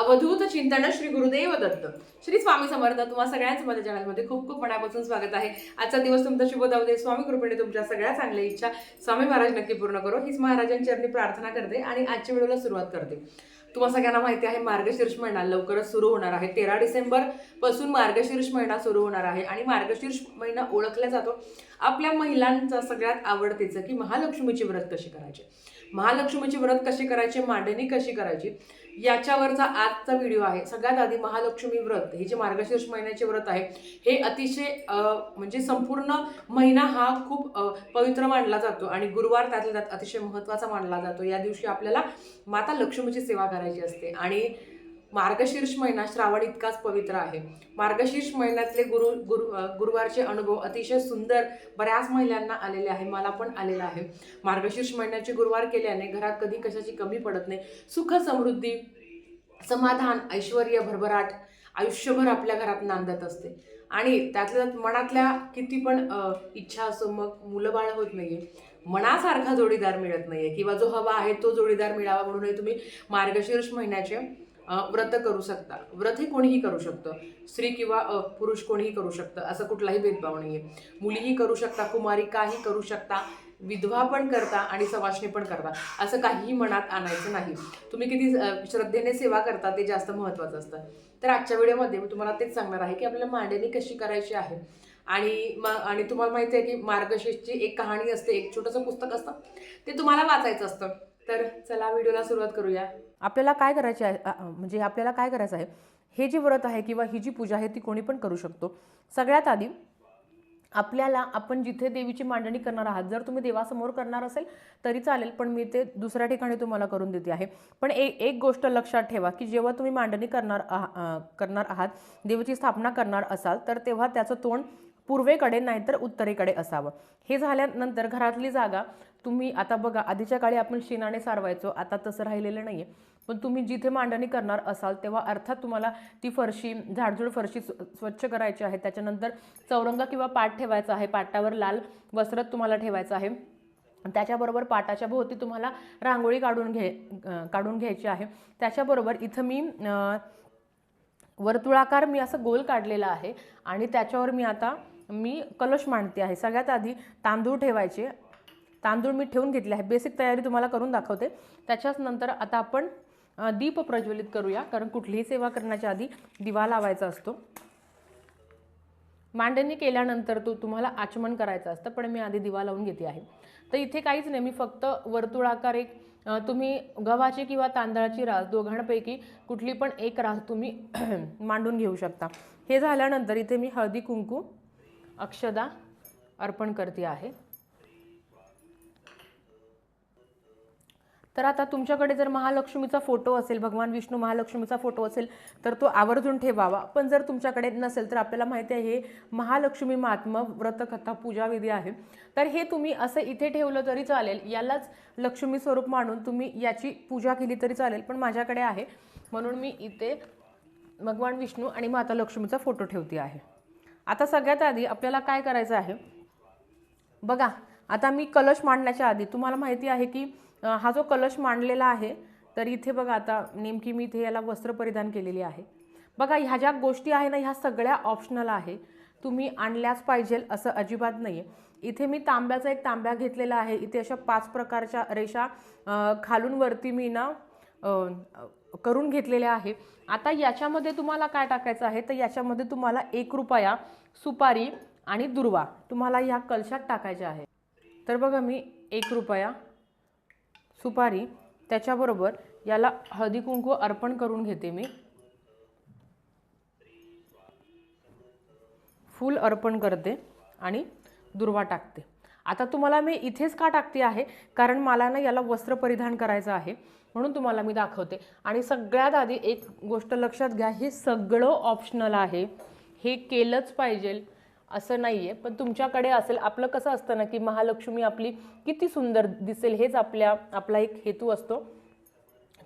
अवधूत चिंतन श्री गुरुदेव दत्त. श्री स्वामी समर्थ. तुम्हा सगळ्यांचं माझ्या चॅनलमध्ये खूप खूप मनापासून स्वागत आहे. आजचा दिवस तुमचा शुभ जाऊ दे. स्वामी कृपेने तुमच्या सगळ्या चांगल्या इच्छा स्वामी महाराज नक्की पूर्ण करो हीच महाराजांची चरणी प्रार्थना करते आणि आजच्या व्हिडिओला सुरुवात करते. तुम्हा सगळ्यांना माहिती आहे मार्गशीर्ष महिना लवकरच सुरू होणार आहे. 13 डिसेंबर पासून मार्गशीर्ष महिना सुरू होणार आहे आणि मार्गशीर्ष महिना ओळखला जातो आपल्या महिलांचा सगळ्यात आवडतीचं की महालक्ष्मीचे व्रत कसे करायचे, महालक्ष्मीचे व्रत कसे करायचे, मांडणी कशी करायची याच्यावरचा आजचा व्हिडिओ आहे. सगळ्यात आधी महालक्ष्मी व्रत हे जे मार्गशीर्ष महिन्याचे व्रत आहे हे अतिशय म्हणजे संपूर्ण महिना हा खूप पवित्र मानला जातो आणि गुरुवार त्यातल्या त्यात अतिशय महत्त्वाचा मानला जातो. या दिवशी आपल्याला माता लक्ष्मीची सेवा करायची असते आणि मार्गशीर्ष महिना श्रावण इतकाच पवित्र आहे. मार्गशीर्ष महिन्यातले गुरुवारचे अनुभव अतिशय सुंदर बऱ्याच महिलांना आलेले आहे, मला पण आलेला आहे. मार्गशीर्ष महिन्याचे गुरुवार केल्याने घरात कधी कशाची कमी पडत नाही. सुख समृद्धी समाधान ऐश्वर्य भरभराट आयुष्यभर आपल्या घरात नांदत असते आणि त्यातल्या मनातल्या किती पण इच्छा असो मग मुलं बाळ होत नाहीये, मनासारखा जोडीदार मिळत नाहीये किंवा जो हवा आहे तो जोडीदार मिळावा म्हणून तुम्ही मार्गशीर्ष महिन्याचे व्रत करू शकता. व्रत हे कोणीही करू शकतं, स्त्री किंवा पुरुष कोणीही करू शकतं, असं कुठलाही भेदभाव नाहीये. मुलीही करू शकता, कुमारिकाही करू शकता, विधवा पण करता आणि सवाष्णी पण करता, असं काहीही मनात आणायचं नाही. तुम्ही किती श्रद्धेने सेवा करता ते जास्त महत्त्वाचं असतं. तर आजच्या व्हिडिओमध्ये मी तुम्हाला तेच सांगणार आहे की आपल्याला मांडणी कशी करायची आहे आणि तुम्हाला माहिती आहे की मार्गशीर्षची एक कहाणी असते, एक छोटंसं पुस्तक असतं, ते तुम्हाला वाचायचं असतं. तर चला व्हिडिओला सुरुवात करूया. आपल्याला काय करायचे आहे म्हणजे आपल्याला काय करायचं आहे, हे जे व्रत आहे किंवा ही जी पूजा आहे ती कोणी पण करू शकतो. सगळ्यात आधी आपल्याला आपण जिथे देवीची मांडणी करणार आहात, जर तुम्ही देवासमोर करणार असेल तरी चालेल, पण मी ते दुसऱ्या ठिकाणी तुम्हाला करून देते आहे. पण एक गोष्ट लक्षात ठेवा की जेव्हा तुम्ही मांडणी करणार आहात, देवीची स्थापना करणार असाल तर तेव्हा त्याचं तोंड पूर्वेकडे नाहीतर उत्तरेकडे असावं. हे झाल्यानंतर घरातली जागा तुम्ही आता बघा, आधीच्या काळी आपण शेणाने सारवायचो, आता तसं राहिलेलं नाही आहे. पण तुम्ही जिथे मांडणी करणार असाल तेव्हा अर्थात तुम्हाला ती फरशी झाडझूड फरशी स्वच्छ करायची आहे. त्याच्यानंतर चौरंगा किंवा पाट ठेवायचा आहे, पाटावर लाल वस्त्र तुम्हाला ठेवायचं आहे. त्याच्याबरोबर पाटाच्या भोवती तुम्हाला रांगोळी काढून घ्यायची आहे. त्याच्याबरोबर इथं मी वर्तुळाकार मी असं गोल काढलेला आहे आणि त्याच्यावर मी कलश मांडते आहे. सगळ्यात आधी तांदूळ ठेवायचे, तांदूळ मी ठेवून घेतले आहे. बेसिक तयारी तुम्हाला करून दाखवते. त्याच्याच नंतर आता आपण दीप प्रज्वलित करूया, कारण कुठलीही सेवा करण्याच्या आधी दिवा लावायचा असतो. मांडणी केल्यानंतर तुम्हाला आचमन करायचं असतं, पण मी आधी दिवा लावून घेते आहे. तर इथे काहीच नाही, मी फक्त वर्तुळाकार एक तुम्ही गव्हाची किंवा तांदळाची रास दोघांपैकी कुठली पण एक रास तुम्ही मांडून घेऊ शकता. हे झाल्यानंतर इथे मी हळदी कुंकू अक्षदा अर्पण करते आहे. तर आता तुमच्याकडे जर महालक्ष्मीचा फोटो असेल, भगवान विष्णू महालक्ष्मीचा फोटो असेल तर तो आवर्जून ठेवावा. पण जर तुमच्याकडे नसेल तर आपल्याला माहिती आहे हे महालक्ष्मी महात्म्य व्रतकथा पूजाविधी आहे, तर हे तुम्ही असं इथे ठेवलं तरी चालेल. यालाच लक्ष्मी स्वरूप मानून तुम्ही याची पूजा केली तरी चालेल, पण माझ्याकडे आहे म्हणून मी इथे भगवान विष्णू आणि माता लक्ष्मीचा फोटो ठेवते आहे. आता सगळ्यात आधी आपल्याला काय करायचं आहे बघा, आता मी कलश मांडण्याच्या आधी तुम्हाला माहिती आहे की हा जो कलश मांडलेला आहे तर इथे बघा, आता नेमकी मी इथे याला वस्त्र परिधान केलेली आहे. बघा, ह्या ज्या गोष्टी आहे ना ह्या सगळ्या ऑप्शनल आहे, तुम्ही आणल्याच पाहिजे असं अजिबात नाही आहे. इथे मी तांब्याचा एक तांब्या घेतलेला आहे. इथे अशा 5 प्रकारच्या रेषा खालून वरती मी करून घेतलेल्या आहे. आता याच्यामध्ये तुम्हाला काय टाकायचं आहे, तर याच्यामध्ये तुम्हाला 1 रुपया सुपारी आणि दुर्वा तुम्हाला ह्या कलशात टाकायच्या आहे. तर बघा, मी 1 रुपया सुपारी त्याच्याबरोबर याला हळदी कुंकू अर्पण करून घेते. मी फूल अर्पण करते आणि दुर्वा टाकते. आता तुम्हाला मी इथेच का टाकते आहे, कारण मला ना याला वस्त्र परिधान करायचं आहे म्हणून तुम्हाला मी दाखवते. आणि सगळ्यात आधी एक गोष्ट लक्षात घ्या, हे सगळं ऑप्शनल आहे, हे केलंच पाहिजे असं नाही आहे. पण तुमच्याकडे असेल, आपलं कसं असतं ना की महालक्ष्मी आपली किती सुंदर दिसेल हेच आपला एक हेतू असतो.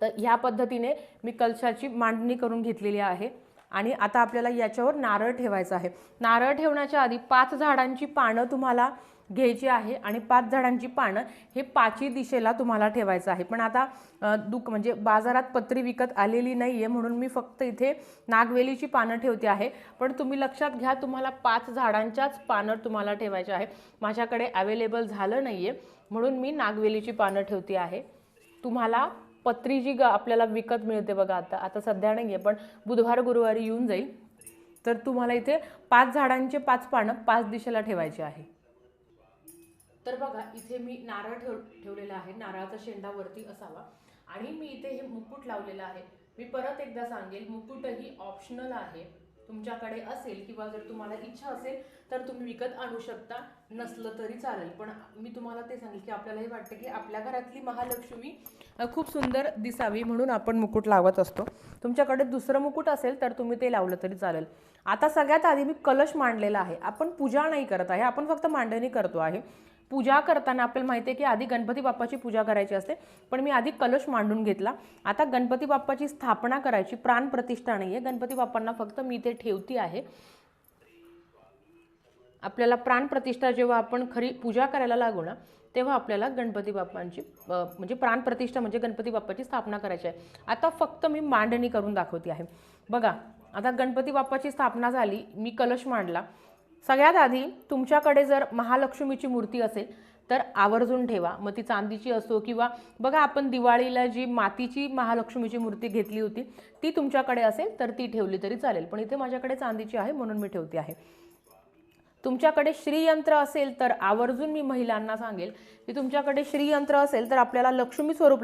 तर ह्या पद्धतीने मी कलशाची मांडणी करून घेतलेली आहे आणि आता आपल्याला याच्यावर नारळ ठेवायचा आहे. नारळ ठेवण्याच्या आधी 5 झाडांची पानं तुम्हाला घ्यायची आहे आणि 5 झाडांची पानं हे 5ही दिशेला तुम्हाला ठेवायचं आहे. पण आता म्हणजे बाजारात पत्री विकत आलेली नाही आहे म्हणून मी फक्त इथे नागवेलीची पानं ठेवते आहे. पण तुम्ही लक्षात घ्या, तुम्हाला 5 झाडांच्याच पानं तुम्हाला ठेवायचे आहे. माझ्याकडे अवेलेबल झालं नाही आहे म्हणून मी नागवेलीची पानं ठेवते आहे. तुम्हाला पत्री जी आपल्याला विकत मिळते बघा, आता सध्या नाही आहे पण बुधवार गुरुवारी येऊन जाईल. तर तुम्हाला इथे 5 झाडांचे 5 पानं 5 दिशेला ठेवायचे आहे. तर बघा इथे मी नारळ ठेवलेला आहे. नारळाचा शेंडा वरती असावा आणि मी इथे हे मुकुट लावलेला आहे. मी परत एकदा सांगेल, मुकुटही ऑप्शनल आहे. तुमच्याकडे असेल किंवा जर तुम्हाला इच्छा असेल तर तुम्ही विकत आणू शकता, नसलं तरी चालेल. पण मी तुम्हाला ते सांगेल की आपल्याला हे वाटतं की आपल्या घरातली महालक्ष्मी खूप सुंदर दिसावी म्हणून आपण मुकुट लावत असतो. तुमच्याकडे दुसरं मुकुट असेल तर तुम्ही ते लावलं तरी चालेल. आता सगळ्यात आधी मी कलश मांडलेला आहे. आपण पूजा नाही करत आहे, आपण फक्त मांडणी करतो आहे. पूजा करताना आपल्याला माहिती आहे की आधी गणपती बाप्पाची पूजा करायची असते, पण मी आधी कलश मांडून घेतला. आता गणपती बाप्पाची स्थापना करायची, प्राणप्रतिष्ठा नाही आहे. गणपती बाप्पांना फक्त मी इथे ठेवती आहे. आपल्याला प्राणप्रतिष्ठा जेव्हा आपण खरी पूजा करायला लागू ना, तेव्हा आपल्याला गणपती बाप्पांची म्हणजे प्राणप्रतिष्ठा म्हणजे गणपती बाप्पाची स्थापना करायची आहे. आता फक्त मी मांडणी करून दाखवते आहे. बघा आता गणपती बाप्पाची स्थापना झाली, मी कलश मांडला. सगळ्यात आधी तुमच्याकडे जर महालक्ष्मीची मूर्ती असेल तर आवर्जून ठेवा. मग ती चांदीची असो किंवा बघा आपण दिवाळीला जी मातीची महालक्ष्मीची मूर्ती घेतली होती ती तुमच्याकडे असेल तर ती ठेवली तरी चालेल. पण इथे माझ्याकडे चांदीची आहे म्हणून मी ठेवते आहे. तुमच्याकडे श्रीयंत्र असेल तर आवर्जून मी महिलांना सांगेल की तुमच्याकडे श्रीयंत्र असेल तर आपल्याला लक्ष्मी स्वरूप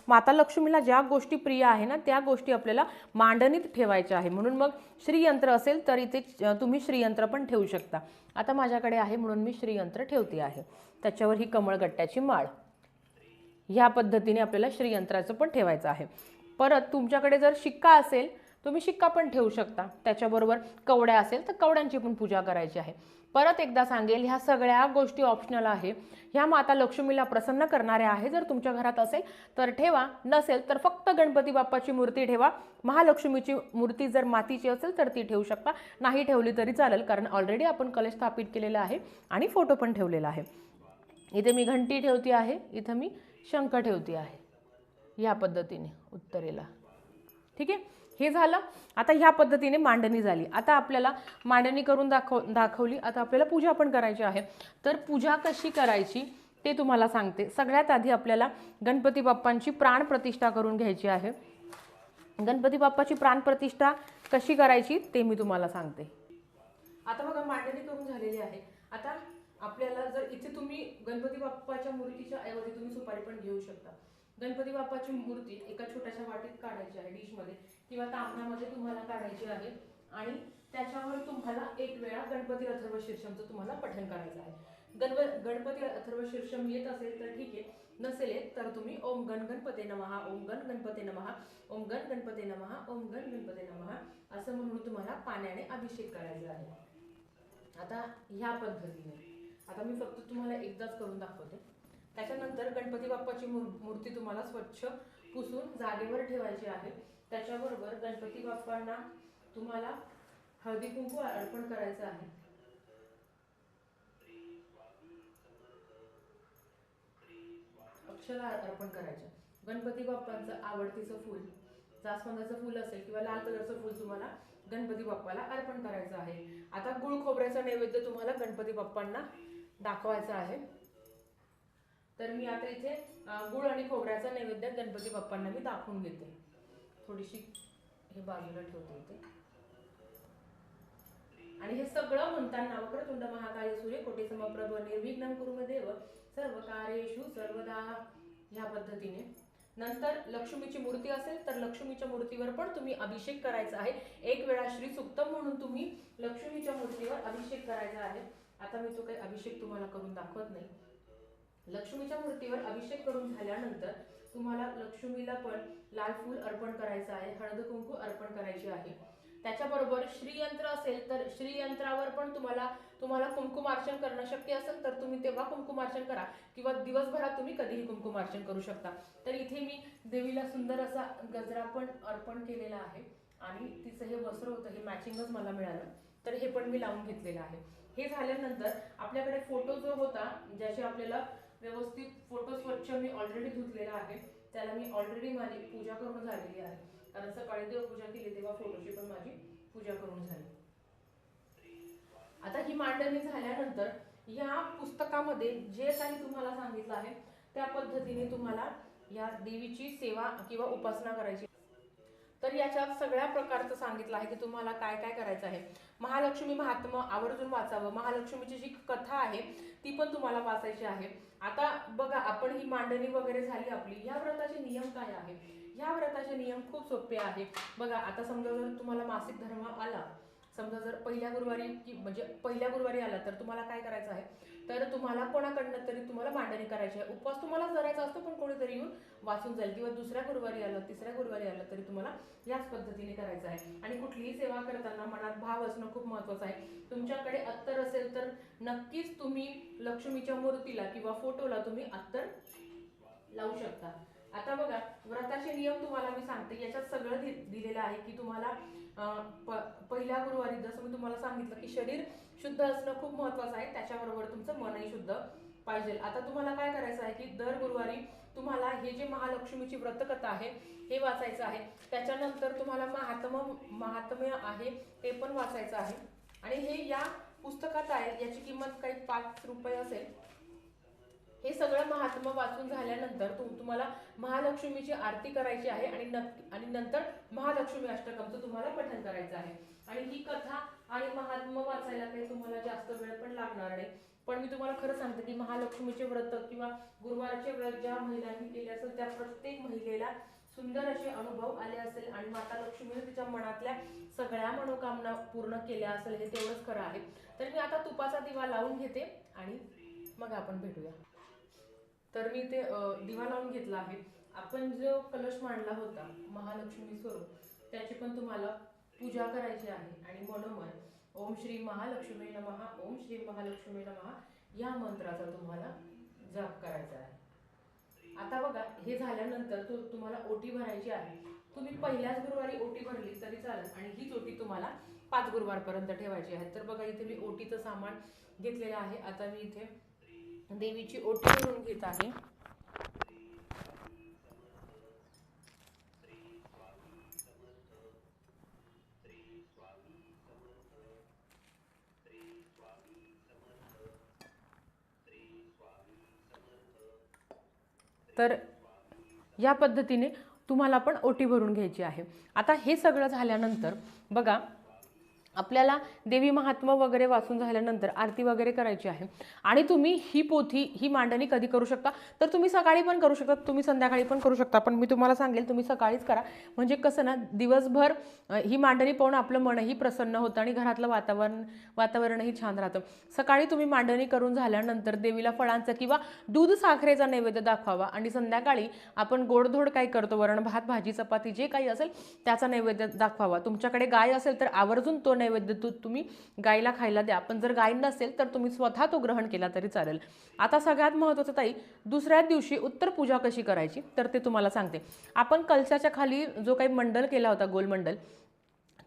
माता लक्ष्मीला ज्या गोष्टी प्रिय आहे ना त्या गोष्टी आपल्याला मांडणीत ठेवायच्या आहे. म्हणून मग श्रीयंत्र असेल तर इथे तुम्ही श्रीयंत्र पण ठेवू शकता. आता माझ्याकडे आहे म्हणून मी श्रीयंत्र ठेवते आहे. त्याच्यावर ही कमळगट्ट्याची माळ, ह्या पद्धतीने आपल्याला श्रीयंत्राचं पण ठेवायचं आहे. परत तुमच्याकडे जर शिक्का असेल तुम्ही शिक्का पण ठेवू शकता. त्याच्याबरोबर कवड्या असेल तर कवड्यांची पण पूजा करायची आहे. परत एकदा सांगेल, ह्या सगळ्या गोष्टी ऑप्शनल आहे. ह्या माता लक्ष्मीला प्रसन्न करणाऱ्या आहे. जर तुमच्या घरात असेल तर ठेवा, नसेल तर फक्त गणपती बाप्पाची मूर्ती ठेवा. महालक्ष्मीची मूर्ती जर मातीची असेल तर ती ठेवू शकता, नाही ठेवली तरी चालेल कारण ऑलरेडी आपण कलश स्थापित केलेला आहे आणि फोटो पण ठेवलेला आहे. इथे मी घंटी ठेवते आहे, इथं मी शंख ठेवते आहे ह्या पद्धतीने उत्तरेला. ठीक आहे, हे झालं. आता ह्या पद्धतीने मांडणी झाली. आता आपल्याला मांडणी करून दाखवली. आता आपल्याला पूजा पण करायची आहे. तर पूजा कशी करायची ते तुम्हाला सांगते. सगळ्यात आधी आपल्याला गणपती बाप्पांची प्राणप्रतिष्ठा करून घ्यायची आहे. गणपती बाप्पाची प्राणप्रतिष्ठा कशी करायची ते मी तुम्हाला सांगते. आता बघा मांडणी करून झालेली आहे. आता आपल्याला जर इथे तुम्ही गणपती बाप्पाच्या मूर्तीच्या ऐवजी तुम्ही सुपारी पण घेऊ शकता. गणपती बाप्पाची मूर्ती एका छोट्याशा वाटीत काढायची आहे, डिशमध्ये किंवा तांब्यामध्ये तुम्हाला काढायची आहे आणि त्याच्यावर तुम्हाला एक वेळा गणपती अथर्व शीर्षमचं तुम्हाला पठण करायचं आहे. गणपती अथर्व शीर्षम येत असेल तर ठीक आहे, नसेल येत तर तुम्ही ओम गण गणपते नमः, ओम गण गणपते नमः, ओम गण गणपते नमः, ओम गण गणपते नमः असं म्हणून तुम्हाला पाण्याने अभिषेक करायचा आहे. आता ह्या पद्धतीने आता मी फक्त तुम्हाला एकदाच करून दाखवते. त्याच्यानंतर गणपती बाप्पाची मूर्ती तुम्हाला स्वच्छ पुसून जागेवर ठेवायची आहे. त्याच्याबरोबर गणपती बाप्पांना तुम्हाला हळदी कुंकू अर्पण करायचं आहे. अक्षरा अर्पण करायचं. गणपती बाप्पांचं आवडतीचं फूल जास्वंदाचं फूल असेल किंवा लाल कलरचं फूल तुम्हाला गणपती बाप्पाला अर्पण करायचं आहे. आता गुळ खोबऱ्याचा नैवेद्य तुम्हाला गणपती बाप्पांना दाखवायचा आहे. तर मी आता इथे गुळ आणि खोबऱ्याचा नैवेद्य गणपती बाप्पांना मी दाखवून घेते. थोडीशी हे बाजूला ठेवते इथे. आणि हे सगळं म्हणताना वक्रतुंड महाकाय सूर्य कोटी समप्रभ निर्विघ्नं कुरु मे देव सर्व कार्येषु सर्वदा ह्या पद्धतीने. नंतर लक्ष्मीची मूर्ती असेल तर लक्ष्मीच्या मूर्तीवर पण तुम्ही अभिषेक करायचा आहे. एक वेळा श्री सुक्तम म्हणून तुम्ही लक्ष्मीच्या मूर्तीवर अभिषेक करायचा आहे. आता मी तो काही अभिषेक तुम्हाला करून दाखवत नाही. लक्ष्मीच्या मूर्तीवर अभिषेक करून झाल्यानंतर तुम्हाला लक्ष्मीला पण लाल फूल अर्पण करायचं आहे, हळद कुंकू अर्पण करायची आहे. त्याच्याबरोबर श्रीयंत्र असेल तर श्रीयंत्रावर पण तुम्हाला कुंकुमार्चन करणं शक्य असेल तर तुम्ही तेव्हा कुंकुमार्चन करा किंवा दिवसभरात तुम्ही कधीही कुंकुमार्चन करू शकता. तर इथे मी देवीला सुंदर असा गजरा पण अर्पण केलेला आहे आणि तिचं हे वस्त्र होतं, हे मॅचिंगच मला मिळालं तर हे पण मी लावून घेतलेलं आहे. हे झाल्यानंतर आपल्याकडे फोटो जो होता, ज्याचे आपल्याला व्यवस्थित फोटो स्वच्छ मी ऑलरेडी धुतलेला आहे, त्याला मी ऑलरेडी माझी पूजा करून झालेली आहे. कारण सकाळी देवपूजा केली तेव्हा फोटोची पण माझी पूजा करून झाली. आता ही मांडणी झाल्यानंतर या पुस्तकामध्ये जे काही तुम्हाला सांगितलं आहे त्या पद्धतीने तुम्हाला या देवीची सेवा किंवा उपासना करायची. तर याच्यात सगळ्या प्रकारचं सांगितलं आहे की तुम्हाला काय काय करायचं आहे. महालक्ष्मी महात्म्य आवर्जून वाचावं. महालक्ष्मीची जी कथा आहे ती पण तुम्हाला वाचायची आहे. आता बघा, आपण ही मांडणी वगैरे झाली आपली. या व्रताचे नियम काय आहे? या व्रताचे नियम खूप सोपे आहे. बघा, आता समजा जर तुम्हाला मासिक धर्म आला, समजा जर पहिल्या गुरुवारी आला, तर तुम्हाला काय करायचं आहे, तर तुम्हाला कोणाकडनं तरी तुम्हाला मांडणी करायची आहे. उपवास तुम्हाला करायचा असतो, पण कोणीतरी येऊन वाचून जाईल. किंवा दुसऱ्या गुरुवारी आलं, तिसऱ्या गुरुवारी आलं, तरी तुम्हाला याच पद्धतीने करायचं आहे. आणि कुठलीही सेवा करताना मनात भाव असणं खूप महत्वाचं आहे. तुमच्याकडे अत्तर असेल तर नक्कीच तुम्ही लक्ष्मीच्या मूर्तीला किंवा फोटोला तुम्ही अत्तर लावू शकता. आता बघा, व्रताचे नियम तुम्हाला मी सांगते. याच्यात सगळं दिलेलं आहे की तुम्हाला पहिल्या गुरुवारी जसं मी तुम्हाला सांगितलं की शरीर शुद्ध असणं खूप महत्वाचं आहे, त्याच्याबरोबर तुमचं मनही शुद्ध पाहिजे. आता तुम्हाला काय करायचं आहे की दर गुरुवारी तुम्हाला हे जे महालक्ष्मीची व्रतकथा आहे हे वाचायचं आहे. त्याच्यानंतर तुम्हाला महात्म्य आहे ते पण वाचायचं आहे. आणि हे या पुस्तकात आहे, याची किंमत काही 5 रुपये असेल. हे सगळं महात्म्य वाचून झाल्यानंतर तुम्हाला महालक्ष्मीची आरती करायची आहे आणि नंतर महालक्ष्मी अष्टकमचं तुम्हाला पठण करायचं आहे. आणि ही कथा आणि महात्म्य वाचायला काही तुम्हाला जास्त वेळ पण लागणार नाही. पण मी तुम्हाला खरं सांगते की महालक्ष्मीचे व्रत किंवा गुरुवारचे व्रत ज्या महिलांनी केले असेल त्या प्रत्येक महिलेला सुंदर असे अनुभव आले असेल आणि माता लक्ष्मीने तिच्या मनातल्या सगळ्या मनोकामना पूर्ण केल्या असेल, हे तेवढंच खरं आहे. तर मी आता तुपाचा दिवा लावून घेते आणि मग आपण भेटूया. तर मी ते दिवा लावून घेतला आहे. आपण जो कलश मांडला होता महालक्ष्मी स्वरूप, त्याची पण तुम्हाला पूजा करायची आहे. आणि मनोमन ओम श्री महालक्ष्मी नमः, ओम श्री महालक्ष्मी नमः या मंत्राचा तुम्हाला जप करायचा आहे. आता बघा, हे झाल्यानंतर तुम्हाला ओटी भरायची आहे. तुम्ही पहिल्याच गुरुवारी ओटी भरली तरी चालेल आणि हीच ओटी तुम्हाला 5 गुरुवारपर्यंत ठेवायची आहे. तर बघा, इथे मी ओटीचं सामान घेतलेलं आहे. आता मी इथे देवीची ओटी भरून घेत आहे. तर या पद्धतीने तुम्हाला पण ओटी भरून घ्यायची आहे. आता हे सगळं झाल्यानंतर बघा, आपल्याला देवी महात्म्य वगैरे वाचून झाल्यानंतर आरती वगैरे करायची आहे. आणि तुम्ही ही मांडणी कधी करू शकता, तर तुम्ही सकाळी पण करू शकता, तुम्ही संध्याकाळी पण करू शकता. पण मी तुम्हाला सांगेल तुम्ही सकाळीच करा. म्हणजे कसं ना, दिवसभर ही मांडणी पाहून आपलं मनही प्रसन्न होतं आणि घरातलं वातावरणही छान राहतं. सकाळी तुम्ही मांडणी करून झाल्यानंतर देवीला फळांचा किंवा दूध साखरेचा नैवेद्य दाखवावा. आणि संध्याकाळी आपण गोडधोड काय करतो, वरण भात भाजी चपाती जे काही असेल त्याचा नैवेद्य दाखवावा. तुमच्याकडे गाय असेल तर आवर्जून तो नैवेद्य तुम्ही गायला खायला द्या. पण जर गाय नसेल तर तुम्ही स्वतः तो ग्रहण केला तरी चालेल. आता सगळ्यात महत्त्वाचं ताई, दुसऱ्या दिवशी उत्तर पूजा कशी करायची तर ते तुम्हाला सांगते. आपण कलशाच्या खाली जो काही मंडल केला होता, गोलमंडल,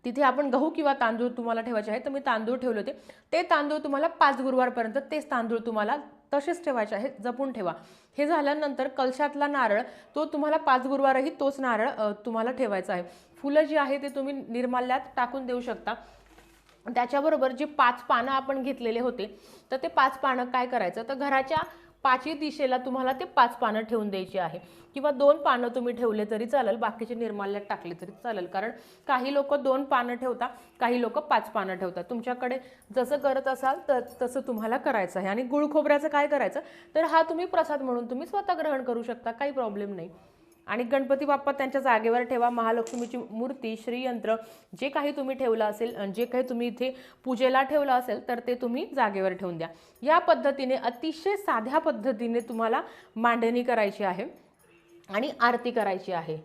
तिथे आपण गहू किंवा तांदूळ तुम्हाला ठेवायचे आहे. तर मी तांदूळ ठेवले होते. ते तांदूळ तुम्हाला 5 गुरुवारपर्यंत तेच तांदूळ तुम्हाला तसेच ठेवायचे आहे, जपून ठेवा. हे झाल्यानंतर कलशातला नारळ तो तुम्हाला 5 गुरुवारही तोच नारळ तुम्हाला ठेवायचा आहे. फुलं जी आहे ते तुम्ही निर्माल्यात टाकून देऊ शकता. त्याच्याबरोबर जे 5 पानं आपण घेतलेले होते, तर ते 5 पानं काय करायचं, तर घराच्या 5ही दिशेला तुम्हाला ते 5 पानं ठेवून द्यायची आहे. किंवा 2 पानं तुम्ही ठेवले तरी चालेल, बाकीचे निर्माल्यात टाकले तरी चालेल. कारण काही लोक 2 पानं ठेवतात, काही लोक 5 पानं ठेवतात. तुमच्याकडे जसं करत असाल तर तसं तुम्हाला करायचं आहे. आणि गुळ खोबऱ्याचं काय करायचं, तर हा तुम्ही प्रसाद म्हणून तुम्ही स्वतः ग्रहण करू शकता, काही प्रॉब्लेम नाही. आणि गणपती बाप्पा त्यांच्या जागेवर ठेवा. महालक्ष्मीची मूर्ती, श्रीयंत्र जे काही तुम्ही ठेवलं असेल, जे काही तुम्ही इथे पूजेला ठेवलं असेल तर ते तुम्ही जागेवर ठेवून द्या. या पद्धतीने अतिशय साध्या पद्धतीने तुम्हाला मांडणी करायची आहे आणि आरती करायची आहे.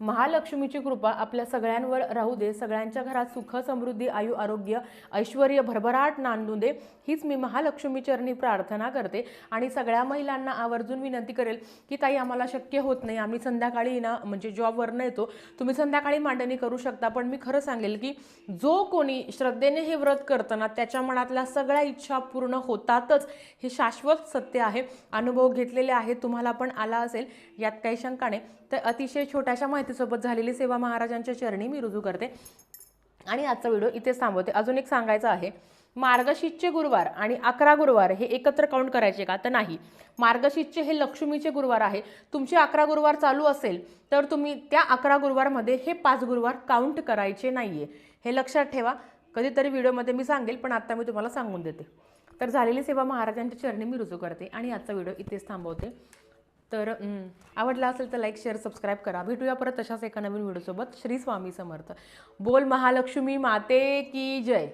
महालक्ष्मीची कृपा आपल्या सगळ्यांवर राहू दे, सगळ्यांच्या घरात सुख समृद्धी आयु आरोग्य ऐश्वर्य भरभराट नांदू दे, हीच मी महालक्ष्मी चरणी प्रार्थना करते. आणि सगळ्या महिलांना आवर्जून विनंती करेल की ताई आम्हाला शक्य होत नाही, आम्ही संध्याकाळी ना म्हणजे जॉबवरनं येतो, तुम्ही संध्याकाळी मांडणी करू शकता. पण मी खरं सांगेल की जो कोणी श्रद्धेने हे व्रत करताना त्याच्या मनातल्या सगळ्या इच्छा पूर्ण होतातच, हे शाश्वत सत्य आहे. अनुभव घेतलेले आहे, तुम्हाला पण आला असेल, यात काही शंका नाही. तर अतिशय छोट्याशा माहितीसोबत झालेली सेवा महाराजांच्या चरणी मी रुजू करते आणि आजचा व्हिडिओ इथेच थांबवते. अजून एक सांगायचं आहे, मार्गशीर्षचे गुरुवार आणि 11 गुरुवार हे एकत्र काउंट करायचे का? तर नाही. मार्गशीर्षचे हे लक्ष्मीचे गुरुवार आहे. तुमचे 11 गुरुवार चालू असेल तर तुम्ही त्या 11 गुरुवारमध्ये हे 5 गुरुवार काउंट करायचे नाहीये, हे लक्षात ठेवा. कधीतरी व्हिडिओमध्ये मी सांगेल, पण आता मी तुम्हाला सांगून देते. तर झालेली सेवा महाराजांच्या चरणी मी रुजू करते आणि आजचा व्हिडिओ इथेच थांबवते. तर आवडला असेल तर लाईक शेअर सबस्क्राईब करा. भेटूया परत तशाच एका नवीन व्हिडिओसोबत. श्री स्वामी समर्थ. बोल महालक्ष्मी माते की जय.